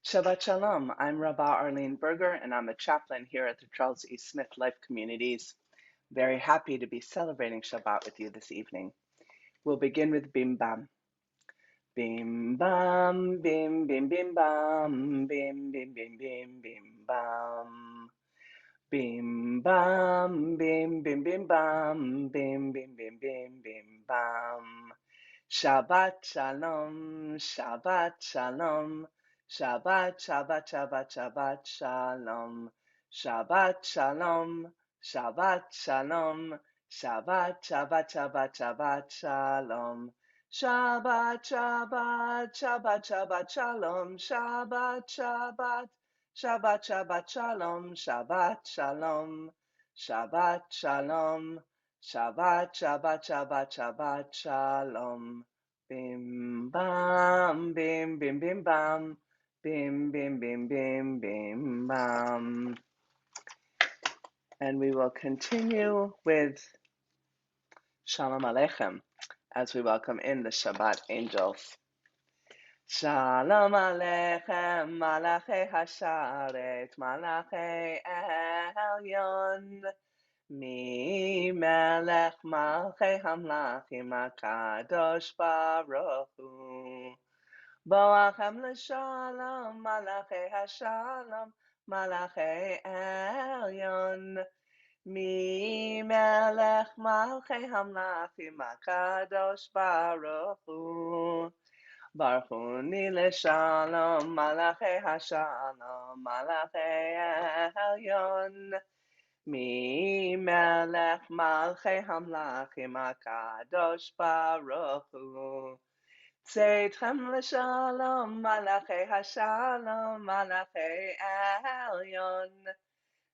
Shabbat Shalom. I'm Rabbah Arlene Berger, and I'm a chaplain here at the Charles E. Smith Life Communities. Very happy to be celebrating Shabbat with you this evening. We'll begin with Bim Bam. Bim Bam, Bim Bim Bim Bam, Bim Bim Bim Bim Bim Bam. Bim Bam, Bim Bim Bim Bam, Bim Bim Bim Bim Bim Bam. Shabbat Shalom, Shabbat Shalom, Shabbat, Shabbat, Shabbat, Shabbat Shalom, Shabbat Shalom, Shabbat Shalom, Shabbat, Shabbat, Shabbat, Shabbat Shalom, Shabbat, Shabbat, Shabbat, Shabbat Shalom, Shabbat, Shabbat, Shabbat, Shabbat Shalom, Shabbat Shalom, Shabbat Shalom, Shabbat, Shabbat, Shabbat, Shabbat Shalom. Bim bam, bim bim bim bam, bim bim bim bim bim bam. And we will continue with Shalom Aleichem as we welcome in the Shabbat angels. Shalom Aleichem, Malachei Hasharet, Malachei Elyon. Mi melech malchei hamlachim HaKadosh Baruch Hu. Boachem l'shalom, malachei hashalom, malachei elyon. Mi melech malchei hamlachim HaKadosh Baruch Hu. Baruch Hu ni l'shalom, malachei hashalom, malachei elyon. Mi melech malchei hamlachim HaKadosh Baruch Hu. Tzeitrem l'shalom, malachei hashalom, malachei elyon.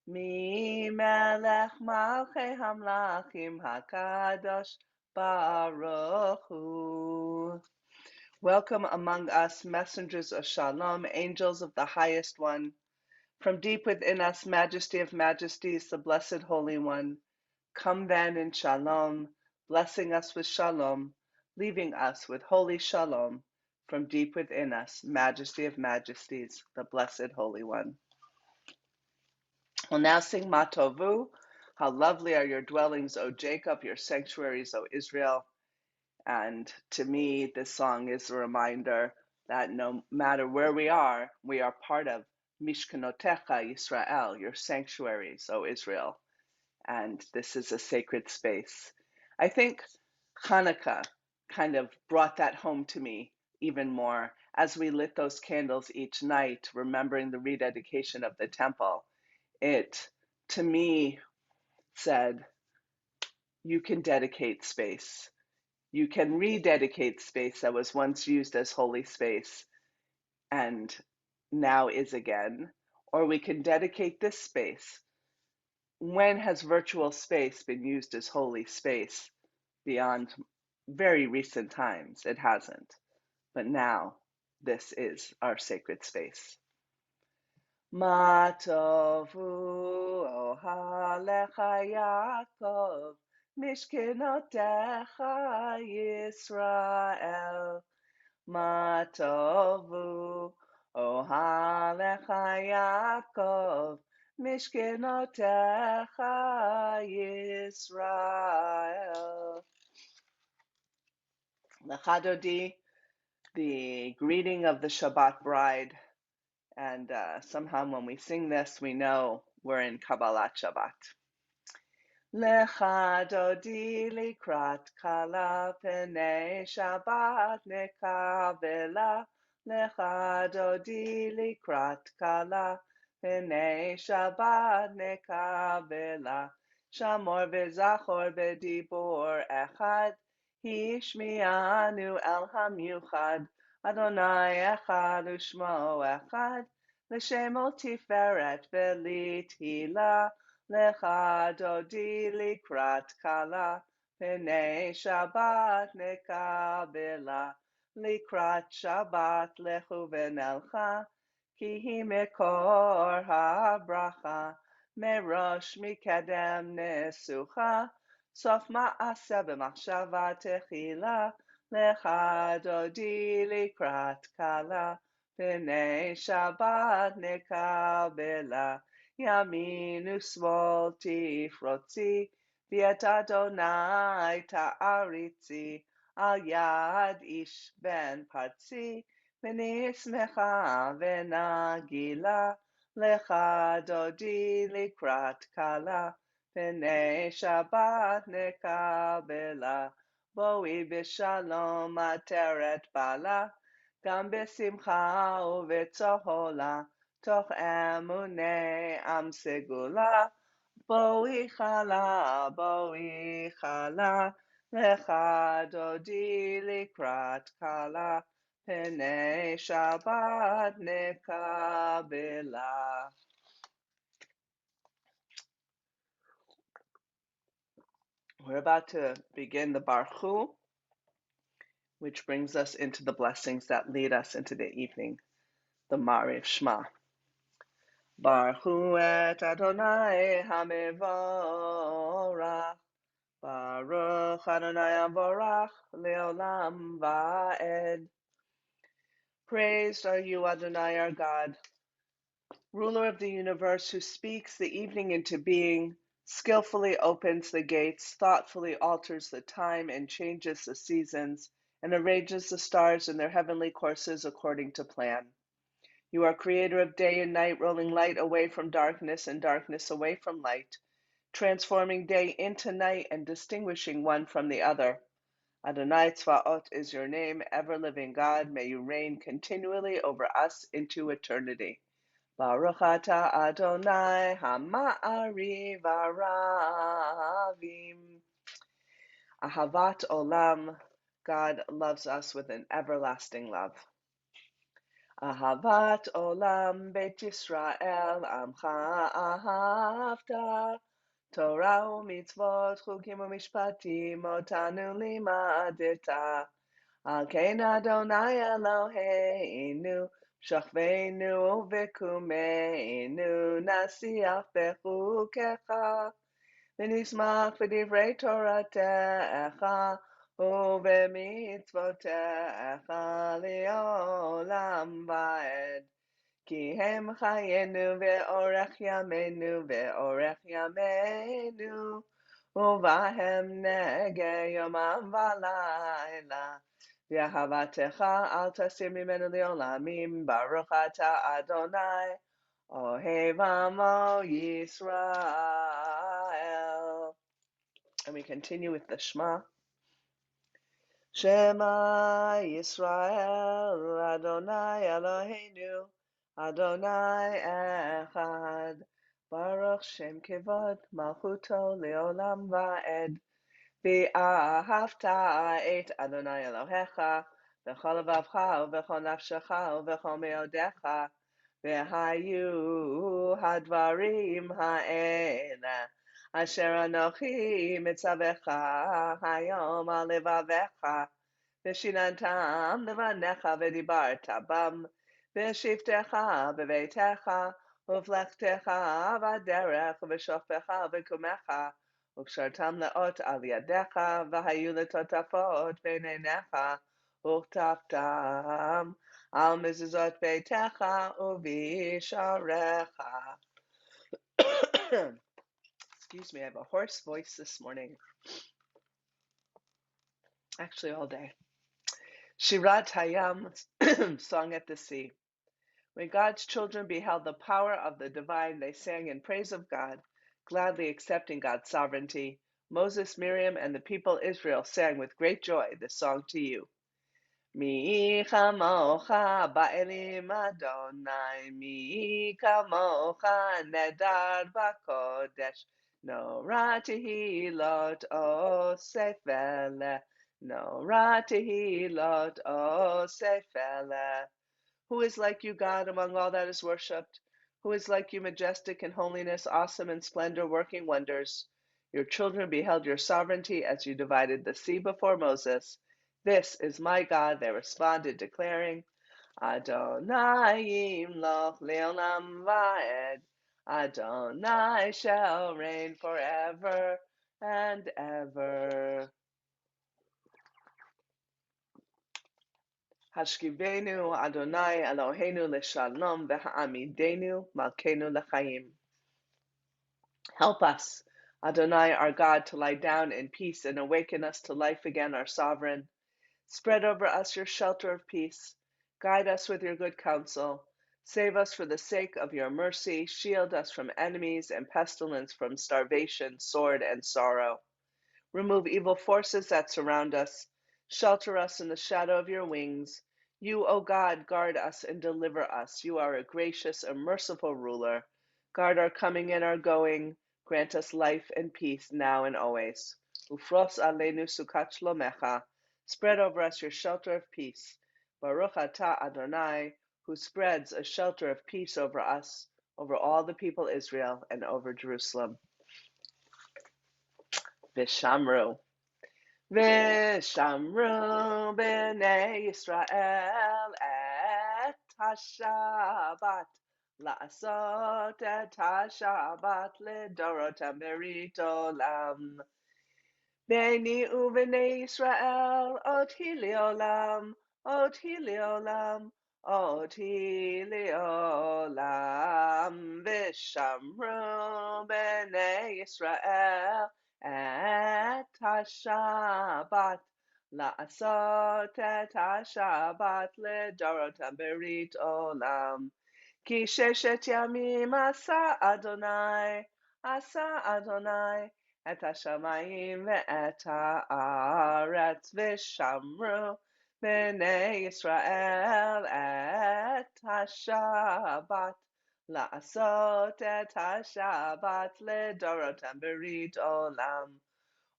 Mi melech malchei hamlachim HaKadosh Baruch Hu. Welcome among us, messengers of Shalom, angels of the highest one. From deep within us, Majesty of Majesties, the Blessed Holy One, come then in Shalom, blessing us with Shalom, leaving us with Holy Shalom. From deep within us, Majesty of Majesties, the Blessed Holy One. We'll now sing Matovu. How lovely are your dwellings, O Jacob, your sanctuaries, O Israel. And to me, this song is a reminder that no matter where we are part of Mishkanotecha Yisrael, your sanctuaries, O Israel. And this is a sacred space. I think Hanukkah kind of brought that home to me even more as we lit those candles each night, remembering the rededication of the temple. It, to me, said, you can dedicate space. You can rededicate space that was once used as holy space and now is again, or we can dedicate this space. When has virtual space been used as holy space? Beyond very recent times, it hasn't. But now, this is our sacred space. Ma tovu ohalecha Yaakov, Mishkenotecha Yisrael. Ma tovu ohalecha Yaakov, Mishkenotecha Yisrael. The Chadodi, the greeting of the Shabbat bride, and somehow when we sing this, we know we're in Kabbalat Shabbat. Lecha dodi likrat kala p'nei Shabbat nekavela. Lecha dodi likrat kala p'nei Shabbat nekavela. Shamor v'zachor b'dibur echad. Hishmianu el hamiuchad. Adonai echad u'shmo echad. L'shemo tiferet v'litila. Lecha dodi likrat kala, p'nei Shabbat nekabela. Likrat Shabbat lechu v'nelcha, ki hi mekor habracha. Merosh mikedem nesucha, sof ma'aseh b'machshava techila. Lecha dodi likrat kala, P'nei Shabbat nekabela, yamin u'smol tifrotzi, v'et Adonai ta'aritzi, al yad ish ben partzi, v'nismecha v'nagila, lecha dodi likrat kala, p'nei Shabbat nekabela, boi b'shalom ateret bala, גם בשמחה ובצהלה, תוך אמוני עם סגולה, בואי חלה, לך דודי לקראת כלה, פני שבת נקבלה. We're about to begin the Baruch, which brings us into the blessings that lead us into the evening, the Mariv Shema. Baruch et Adonai HaMevorach, Baruch Adonai HaMevorach, Leolam Va'ed. Praised are you, Adonai, our God, ruler of the universe, who speaks the evening into being, skillfully opens the gates, thoughtfully alters the time and changes the seasons, and arranges the stars in their heavenly courses according to plan. You are creator of day and night, rolling light away from darkness and darkness away from light, transforming day into night and distinguishing one from the other. Adonai Tzvaot is your name, ever-living God. May you reign continually over us into eternity. Baruch atah Adonai Hama'ari V'Aravim. Ahavat Olam. God loves us with an everlasting love. Ahavat Olam Beit Yisrael Amcha Ahavta, Torah u'mitzvot chukim u'mishpatim otanu limadeta, Al ken Adonai Eloheinu shachveinu v'kumeinu nasiach bechukecha, v'nismach v'divrei Toratecha ובמצוותיך לעולם ועד, כי הם חיינו ואורך ימינו ואורך ימינו, ובהם נגע יומם ולילה. ואהבתך אל תסיר ממנו לעולמים, ברוך אתה אדוני, אוהב עמו Yisrael. And we continue with the Shema. Shema Yisrael, Adonai Eloheinu, Adonai Echad, Baruch Shem Kevod Malchuto Leolam Va'ed, V'ahavta et Adonai Elohecha, V'chol levavcha u'v'chol nafshecha u'v'chol meodecha, V'hayu hadvarim ha'ela, Asher anochi mitzavecha hayom al levavecha, v'shinantam levanecha v'dibarta bam, v'shivtecha b'veitecha, uvlechtecha v'derech v'shoftecha v'kumecha, וקשרתם לאות על ידיך, והיו לטוטפות בעיניך, וכתבתם על מזוזות ביתך ובשעריך. Excuse me, I have a hoarse voice this morning. Actually, all day. Shirat Hayam, Song at the Sea. When God's children beheld the power of the divine, they sang in praise of God, gladly accepting God's sovereignty. Moses, Miriam, and the people Israel sang with great joy this song to you. Mi chamocha ba'elim Adonai, mi kamocha nedar b'kodesh, Norah tehilot osefele, Norah tehilot osefele. Who is like you, God, among all that is worshipped? Who is like you, majestic in holiness, awesome in splendor, working wonders? Your children beheld your sovereignty as you divided the sea before Moses. This is my God, they responded, declaring, Adonai yimloch leolam va'ed. Adonai shall reign forever and ever. Hashkivenu Adonai Eloheinu Leshalom V'ha'amidenu Malkeinu L'chaim. Help us, Adonai, our God, to lie down in peace and awaken us to life again, our sovereign. Spread over us your shelter of peace. Guide us with your good counsel. Save us for the sake of your mercy. Shield us from enemies and pestilence, from starvation, sword, and sorrow. Remove evil forces that surround us. Shelter us in the shadow of your wings. You, O God, guard us and deliver us. You are a gracious and merciful ruler. Guard our coming and our going. Grant us life and peace now and always. Ufros aleinu sukat shlomecha. Spread over us your shelter of peace. Baruch atah Adonai, who spreads a shelter of peace over us, over all the people Israel, and over Jerusalem. Vishamru. Vishamru b'nei Yisrael et ha-Shabbat, la'asot et ha-Shabbat lidorotam berit olam. B'ni u'b'nei Yisrael oti li'olam, oti li'olam, oti li'olam. Vishamru b'nei Yisrael et ha-Shabbat, la'asot et ha-Shabbat lidorotam berit olam. Ki sheshet yamim asa Adonai et hashamayim ve'et ha'aretz v'shamru b'nei Yisrael et ha-Shabbat, la'asot et ha-Shabbat lidorotam berit olam.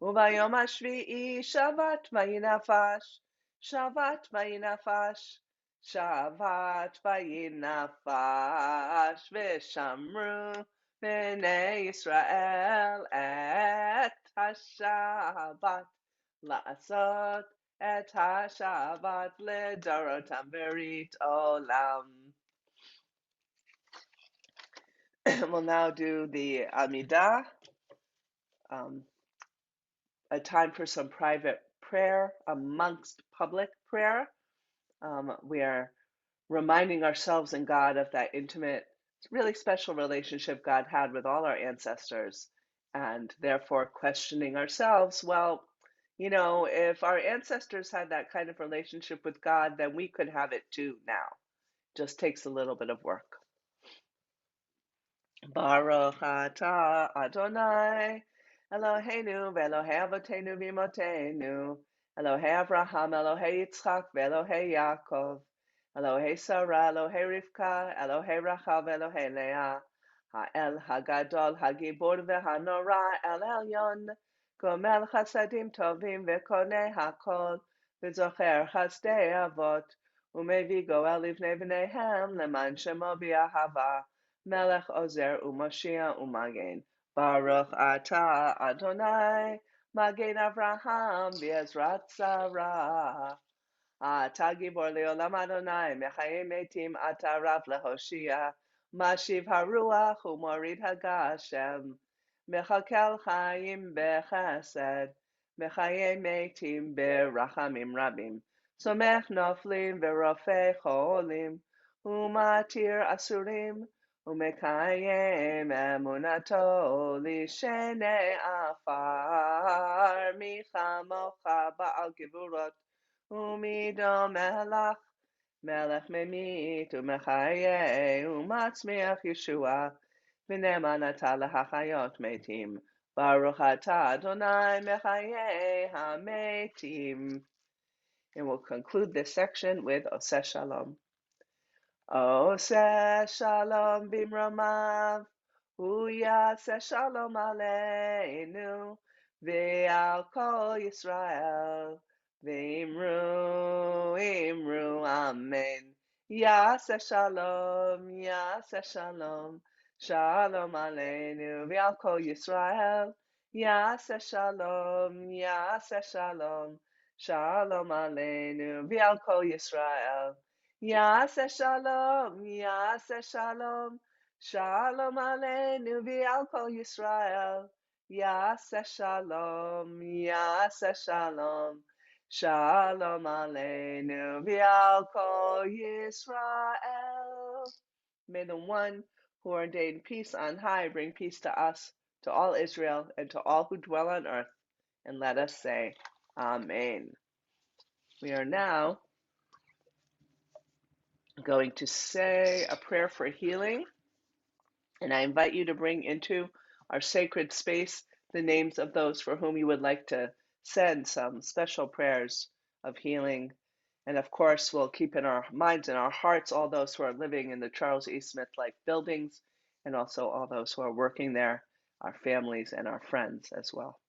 Ubayom hashvi'i Shabbat vayinafash, Shabbat vayinafash, Shabbat vayinafash, v'shamru b'nei Yisrael et ha-Shabbat, la'asot et ha-Shabbat lidorotam berit olam. We'll now do the Amidah, a time for some private prayer amongst public prayer. We are reminding ourselves and God of that intimate, really special relationship God had with all our ancestors, and therefore questioning ourselves, well, you know, if our ancestors had that kind of relationship with God, then we could have it too now. Just takes a little bit of work. Baruch atah Adonai Eloheinu v'Elohei Avotenu v'Imotenu, Elohei Avraham, Elohei Yitzchak v'Elohei Yaakov, Elohei Sarah, Elohei Rivka, Elohei Rachav, Elohei Leah, Ha'el Hagadol, Hagibor v'Hanora, El Elyon, Gomel Chasadim Tovim v'Konei Hakol, v'Zocher Chasdei Avot, Umevi Goel Livnei B'neihem, Leman Shemo B'Ahava, Melech Ozer U'Moshiach U'Magen. Baruch atah Adonai, Magen Avraham v'Ezrat Sarah. Atah Gibor le'olam Adonai, Mechayim metim atah Rav lehoshia, Mashiv haruach u'morid hagashem, Mechakel chayim bechesed, Mechayim metim berachamim rabim, Somech noflim v'rofei cholim, Umatir asurim, Umekayem emunato lishenei afar, Michamocha ba'al gevurot, Umido melech, melech memit, Umechaye, Umatzmiach Yeshua, V'ne'eman ata lahachayot metim, Baruch atah Adonai mechaye hametim. And we'll conclude this section with Oseh Shalom. Oseh Shalom bimromav, Uyaseh Shalom aleinu, V'al kol Yisrael, V'imru, Imru, Amen. Yaseh Shalom, Yaseh Shalom, Shalom aleinu, V'al kol Yisrael, Yaseh Shalom, Yaseh Shalom, Shalom aleinu, V'al kol Yisrael. Yaseh Shalom, Yaseh Shalom, Shalom aleinu v'al kol Yisrael. Yaseh Shalom, Yaseh Shalom, Shalom Aleinu v'al kol Yisrael. May the one who ordained peace on high bring peace to us, to all Israel, and to all who dwell on earth. And let us say, Amen. We are now going to say a prayer for healing, and I invite you to bring into our sacred space the names of those for whom you would like to send some special prayers of healing. And of course, we'll keep in our minds and our hearts all those who are living in the Charles E. Smith Life buildings, and also all those who are working there, our families and our friends as well.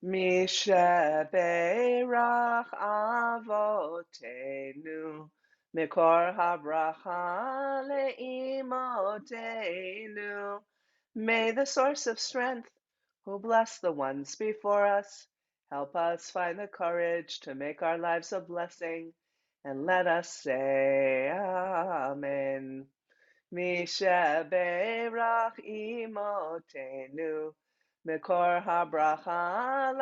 Misheberach avotenu, mikor habracha leimotenu. May the source of strength, who bless the ones before us, help us find the courage to make our lives a blessing, and let us say Amen. Misheberach imotenu, Mikor habracha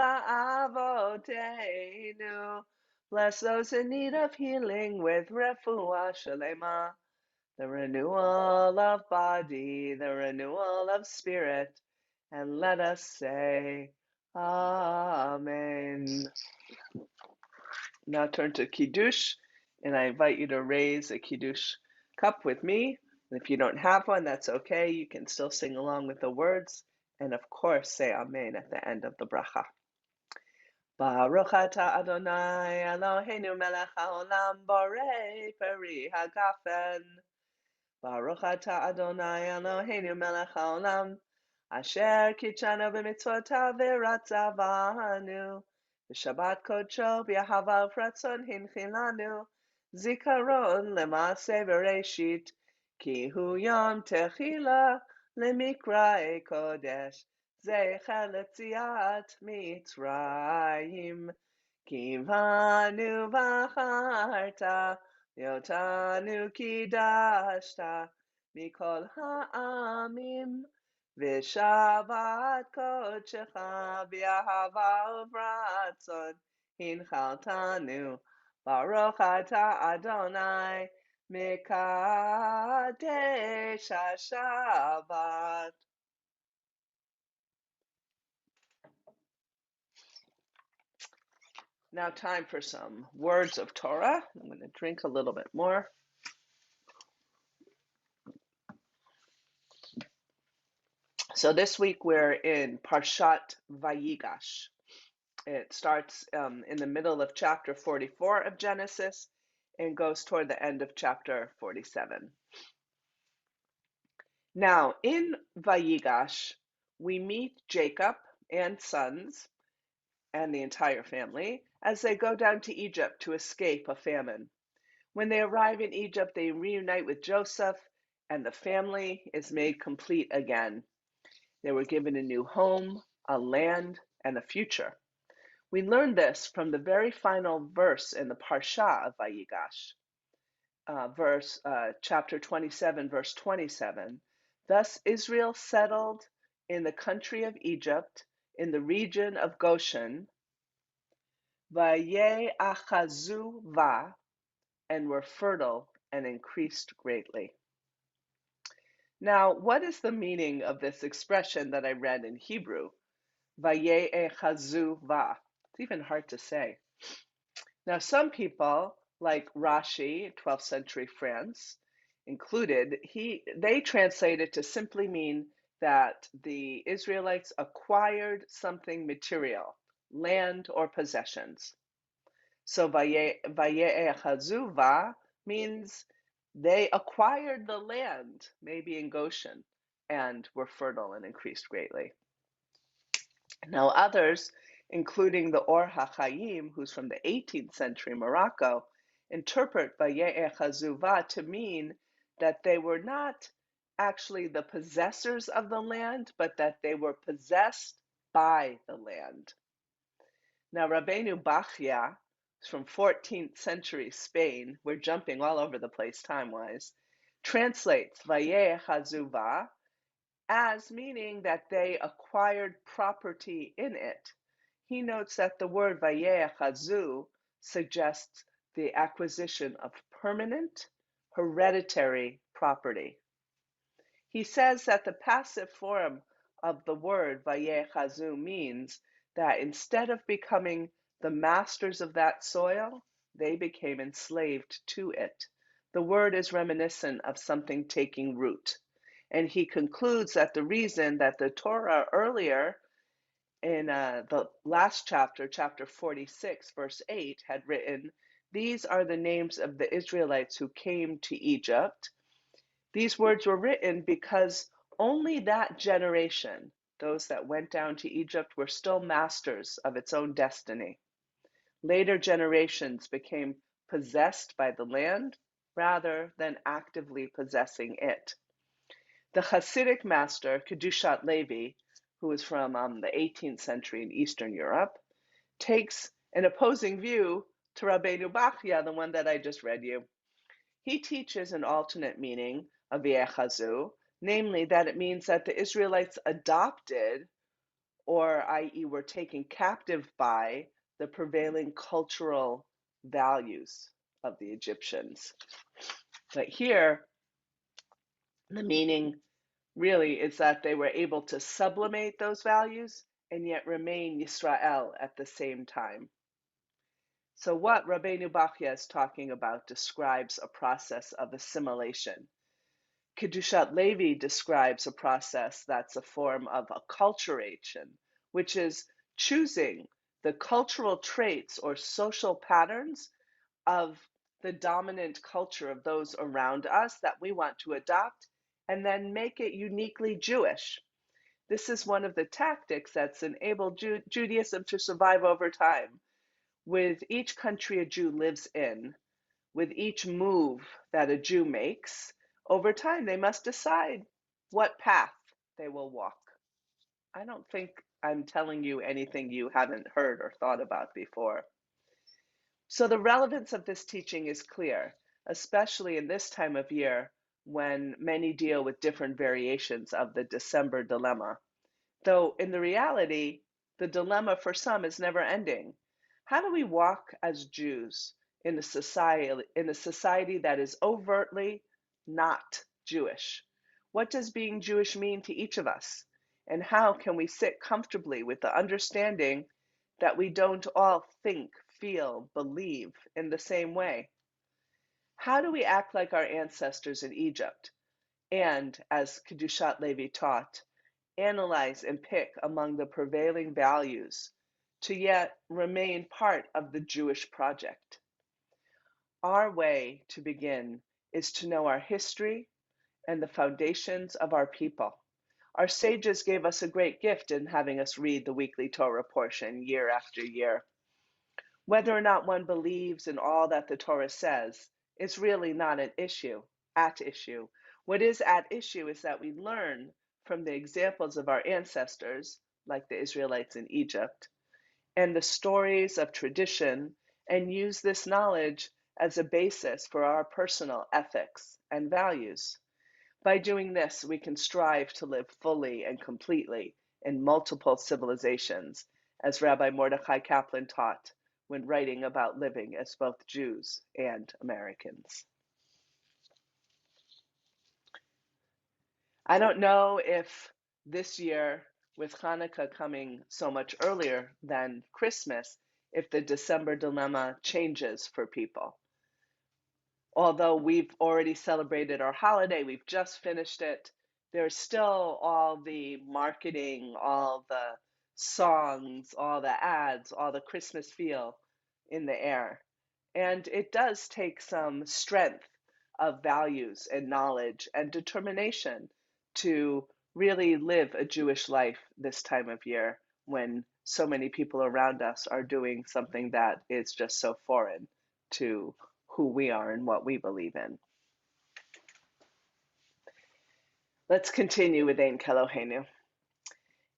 la'avotenu. Bless those in need of healing with refuah shalema, the renewal of body, the renewal of spirit, and let us say Amen. Now turn to Kiddush, and I invite you to raise a Kiddush cup with me. And if you don't have one, that's okay. You can still sing along with the words. And of course, say Amen at the end of the bracha. Baruch atah Adonai Eloheinu melech haolam borei peri hagafen. Baruch atah Adonai Eloheinu melech haolam asher kitshanu b'mitzvotav v'ratzavanu. V'shabbat kodsho b'yahava v'ratzon hinchilanu. Zikaron lema'aseh bereshit ki hu yom techila lemikra'e kodesh zecher letziat Mitzrayim. Kivanu v'acharta Yotanu kidashta mikol ha'amim v'shavat kodshecha b'ahava uvratzon hinchaltanu Baruch atah Adonai mekadesh haShabbat. Now time for some words of Torah. I'm going to drink a little bit more. So this week we're in Parshat Vayigash. It starts in the middle of chapter 44 of Genesis and goes toward the end of chapter 47. Now in Vayigash, we meet Jacob and sons and the entire family as they go down to Egypt to escape a famine. When they arrive in Egypt, they reunite with Joseph, and the family is made complete again. They were given a new home, a land, and a future. We learn this from the very final verse in the Parsha of Vayigash, chapter 27, verse 27. Thus Israel settled in the country of Egypt, in the region of Goshen, Vayeachazu va, and were fertile and increased greatly. Now, what is the meaning of this expression that I read in Hebrew? Vayeachazu va. It's even hard to say. Now, some people, like Rashi, 12th century France included, they translate it to simply mean that the Israelites acquired something material, land or possessions. So Vayeachazu va means they acquired the land, maybe in Goshen, and were fertile and increased greatly. Now others, including the Or HaChaim, who's from the 18th century Morocco, interpret Vayeachazu va to mean that they were not actually the possessors of the land, but that they were possessed by the land. Now Rabbeinu Bachya, from 14th century Spain, we're jumping all over the place time-wise, translates Vayeachazu va as meaning that they acquired property in it. he notes that the word Vayigash suggests the acquisition of permanent, hereditary property. He says that the passive form of the word Vayigash means that instead of becoming the masters of that soil, they became enslaved to it. The word is reminiscent of something taking root. And he concludes that the reason that the Torah earlier in the last chapter, chapter 46, verse 8, had written, "These are the names of the Israelites who came to Egypt." These words were written because only that generation, those that went down to Egypt, were still masters of its own destiny. Later generations became possessed by the land rather than actively possessing it. The Hasidic master, Kedushat Levi, who was from the 18th century in Eastern Europe, takes an opposing view to Rabbeinu Bachya, the one that I just read you. He teaches an alternate meaning of Vayigash, namely that it means that the Israelites adopted, or i.e. were taken captive by, the prevailing cultural values of the Egyptians. But here, the meaning really is that they were able to sublimate those values and yet remain Yisrael at the same time. So what Rabbeinu Bachya is talking about describes a process of assimilation. Kedushat Levi describes a process that's a form of acculturation, which is choosing the cultural traits or social patterns of the dominant culture of those around us that we want to adopt and then make it uniquely Jewish. This is one of the tactics that's enabled Judaism to survive over time. With each country a Jew lives in, with each move that a Jew makes, over time they must decide what path they will walk. I don't think I'm telling you anything you haven't heard or thought about before. So the relevance of this teaching is clear, especially in this time of year when many deal with different variations of the December dilemma. Though in the reality, the dilemma for some is never ending. How do we walk as Jews in a society that is overtly not Jewish? What does being Jewish mean to each of us? And how can we sit comfortably with the understanding that we don't all think, feel, believe in the same way? How do we act like our ancestors in Egypt? And, as Kedushat Levi taught, analyze and pick among the prevailing values to yet remain part of the Jewish project. Our way to begin is to know our history and the foundations of our people. Our sages gave us a great gift in having us read the weekly Torah portion year after year. Whether or not one believes in all that the Torah says is really not at issue. What is at issue is that we learn from the examples of our ancestors, like the Israelites in Egypt, and the stories of tradition, and use this knowledge as a basis for our personal ethics and values. By doing this, we can strive to live fully and completely in multiple civilizations, as Rabbi Mordechai Kaplan taught when writing about living as both Jews and Americans. I don't know if this year, with Hanukkah coming so much earlier than Christmas, if the December dilemma changes for people. Although we've already celebrated our holiday, we've just finished it, there's still all the marketing, all the songs, all the ads, all the Christmas feel in the air. And it does take some strength of values and knowledge and determination to really live a Jewish life this time of year when so many people around us are doing something that is just so foreign to who we are and what we believe in. Let's continue with Ein Kelohenu.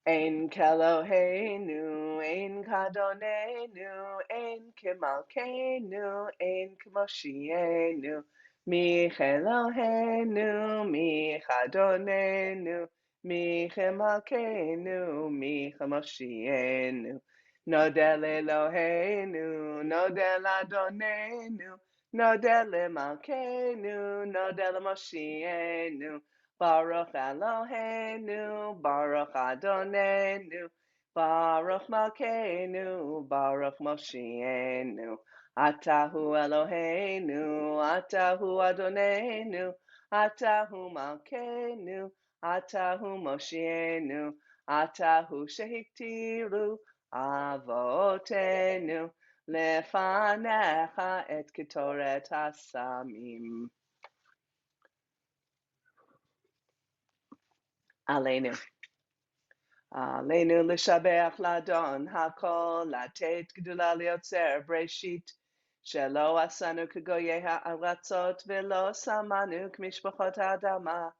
Ein Kelohenu, Ein Kadonenu, Ein Kimalkenu, Ein Kmoshienu, Mi Elohenu, Mi Chadonenu, Mi Chimalkenu, Mi Chamoshienu, Nodel Eloheinu, Nodel Adonenu, Nodel Malkeinu, Nodel Moshienu, Baruch Eloheinu, Baruch Adonenu, Baruch Malkeinu, Baruch Moshienu, Atahu Eloheinu, Atahu Adonenu, Atahu Malkeinu, Atahu Moshienu, Atahu Shehiktiru, Avotenu lefanecha et ketoret hasamim. Aleinu. Aleinu l'shabeach ladon hakol latet gdula liotzer breshit shelo asanu k'goyei ha'aratzot velo samanu k'mishpachot ha'adama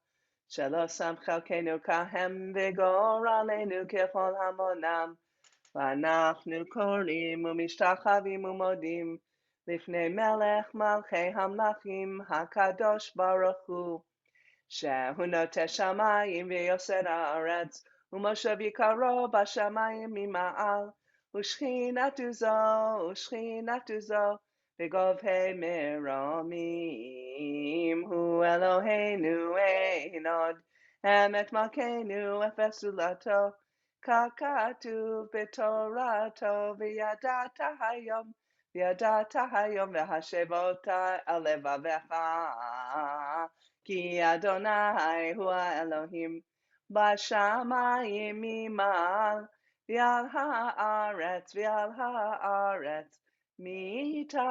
shelo sam chalkenu kahem v'gor aleinu kechol hamonam ואנחנו קוראים ומשתחווים ומודים לפני מלך מלכי המלכים הקדוש ברוך הוא, שהוא נוטה שמיים ויוסר הארץ, ומושב יקרו בשמיים ממעל, ושכינתו זו בגובהי מרומים, הוא אלוהינו אין עוד, אמת מלכנו אפס זולתו, ככתוב בתורתו, וידעת היום והשבות על לבביך, כי אדוני הוא האלוהים בשמיים ממעל, ועל הארץ מתחת,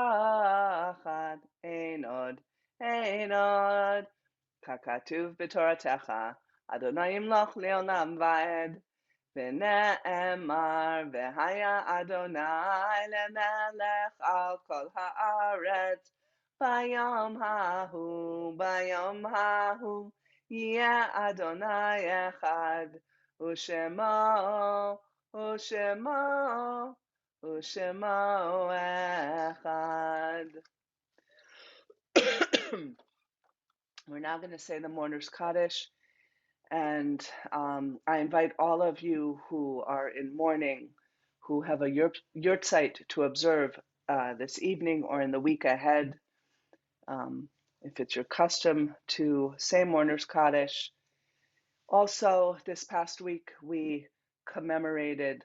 אין עוד, ככתוב בתורתך, אדוני ימלוך לעולם ועד. ונאמר, והיה אדוני למלך על כל הארץ, ביום ההוא, יהיה אדוני אחד, ושמו אחד. We're now going to say the Mourner's Kaddish. And I invite all of you who are in mourning, who have a yurtzeit to observe this evening or in the week ahead, if it's your custom to say Mourner's Kaddish. Also, this past week, we commemorated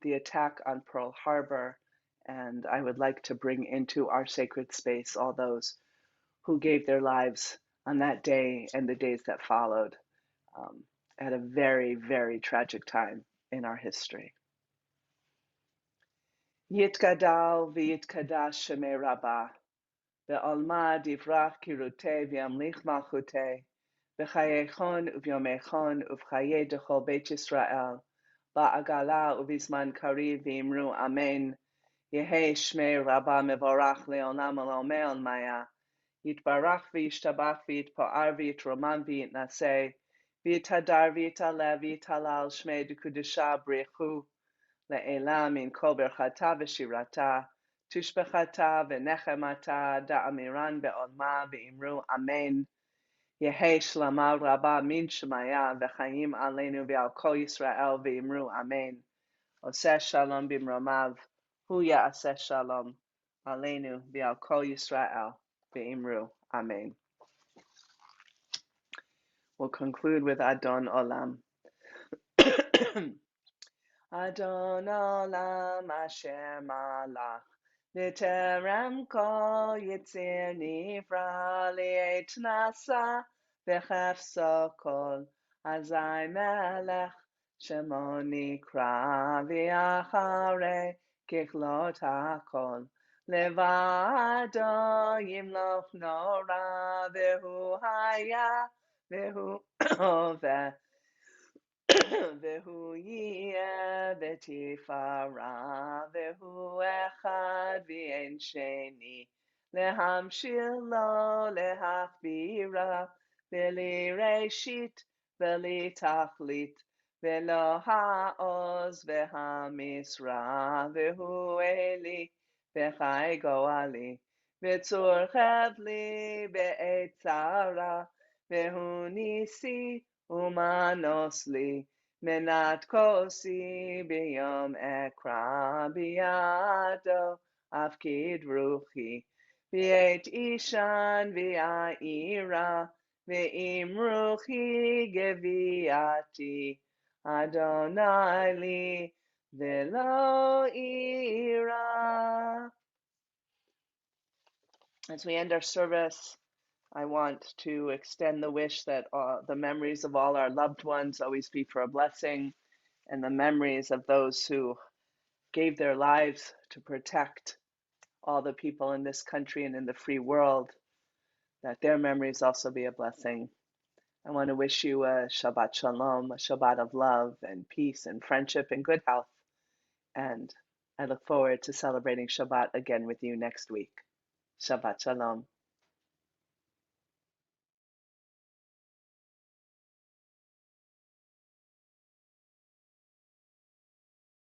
the attack on Pearl Harbor, and I would like to bring into our sacred space all those who gave their lives on that day and the days that followed. At a very, very tragic time in our history. Yitgadal v'yitkadash shemei Rabbah, ve'olma divrach kirutei v'yamlich malchutei, v'chayechon uvyomechon uv'chaye dechol Beit Yisrael, ba'agala uvizman kariv v'imru amen, Yehei shmei Rabbah mevorach le'olam alomei maya, Yitbarach v'yishtabach v'yitpa'ar v'yitromam v'yitnaseh, V'yitadar v'yitaleh v'yitalal shmei d'kudusha b'rechu le'elam min kol berchata v'shirata tushbechata v'nechemata da'amiran be'olma v'imru amen. Yehei shlama rabba min shemaya v'chayim aleinu v'al kol Yisrael v'imru amen. Oseh shalom b'mromav hu ya'aseh shalom aleinu v'al kol Yisrael v'imru amen. We'll conclude with Adon Olam. Adon Olam Asher Malach V'terem kol Yitzir Nifra Li'et Nasa V'chefso kol Azai Melech Shemo Nikra V'yacharei Kichlot HaKol Levado Yimloch Nora V'hu Haya V'hu Oveh Vehu yeh v'tifara, vehu echad v'en sheni, lehamshir lo lehachbira, v'li reshit v'li tachlit, v'lo ha'oz v'hamisra, vehu eli v'chai goali, v'tzur chevli be'et tzara, vehu nisi umanos li, Menat kosi biyom ekra biyado afkid ruchi v'et ishan v'aira v'im ruchi geviati Adonai li v'lo ira. As we end our service, I want to extend the wish that the memories of all our loved ones always be for a blessing, and the memories of those who gave their lives to protect all the people in this country and in the free world, that their memories also be a blessing. I want to wish you a Shabbat Shalom, a Shabbat of love and peace and friendship and good health. And I look forward to celebrating Shabbat again with you next week. Shabbat Shalom.